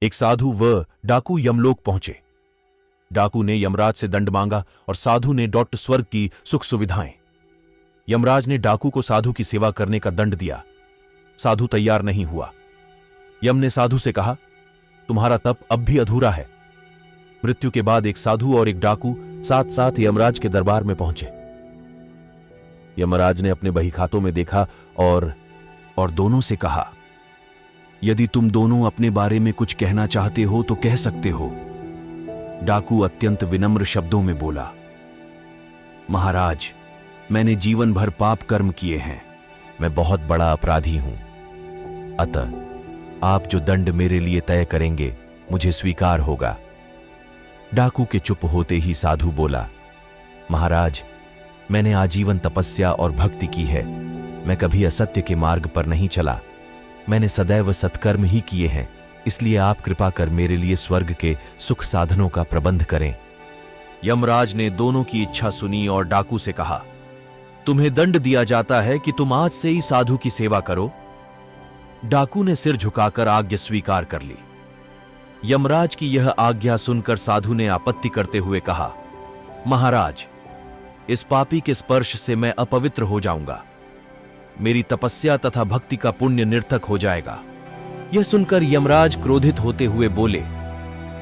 एक साधु व डाकू यमलोक पहुंचे। डाकू ने यमराज से दंड मांगा और साधु ने डॉट स्वर्ग की सुख सुविधाएं। यमराज ने डाकू को साधु की सेवा करने का दंड दिया। साधु तैयार नहीं हुआ। यम ने साधु से कहा, तुम्हारा तप अब भी अधूरा है। मृत्यु के बाद एक साधु और एक डाकू साथ साथ यमराज के दरबार में पहुंचे। यमराज ने अपने बही खातों में देखा और दोनों से कहा, यदि तुम दोनों अपने बारे में कुछ कहना चाहते हो तो कह सकते हो। डाकू अत्यंत विनम्र शब्दों में बोला, महाराज, मैंने जीवन भर पाप कर्म किए हैं। मैं बहुत बड़ा अपराधी हूं। अतः आप जो दंड मेरे लिए तय करेंगे मुझे स्वीकार होगा। डाकू के चुप होते ही साधु बोला, महाराज, मैंने आजीवन तपस्या और भक्ति की है। मैं कभी असत्य के मार्ग पर नहीं चला। मैंने सदैव सत्कर्म ही किए हैं। इसलिए आप कृपा कर मेरे लिए स्वर्ग के सुख साधनों का प्रबंध करें। यमराज ने दोनों की इच्छा सुनी और डाकू से कहा, तुम्हें दंड दिया जाता है कि तुम आज से ही साधु की सेवा करो। डाकू ने सिर झुकाकर आज्ञा स्वीकार कर ली। यमराज की यह आज्ञा सुनकर साधु ने आपत्ति करते हुए कहा, महाराज, इस पापी के स्पर्श से मैं अपवित्र हो जाऊंगा। मेरी तपस्या तथा भक्ति का पुण्य निर्थक हो जाएगा। यह सुनकर यमराज क्रोधित होते हुए बोले,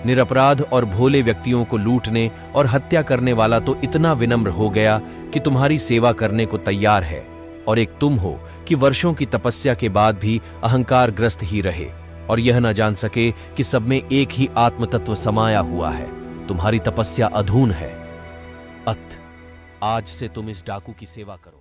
निरपराध और भोले व्यक्तियों को लूटने और हत्या करने वाला तो इतना विनम्र हो गया कि तुम्हारी सेवा करने को तैयार है, और एक तुम हो कि वर्षों की तपस्या के बाद भी अहंकारग्रस्त ही रहे और यह न जान सके कि सब में एक ही आत्म तत्व समाया हुआ है। तुम्हारी तपस्या अधून है। आज से तुम इस डाकू की सेवा करो।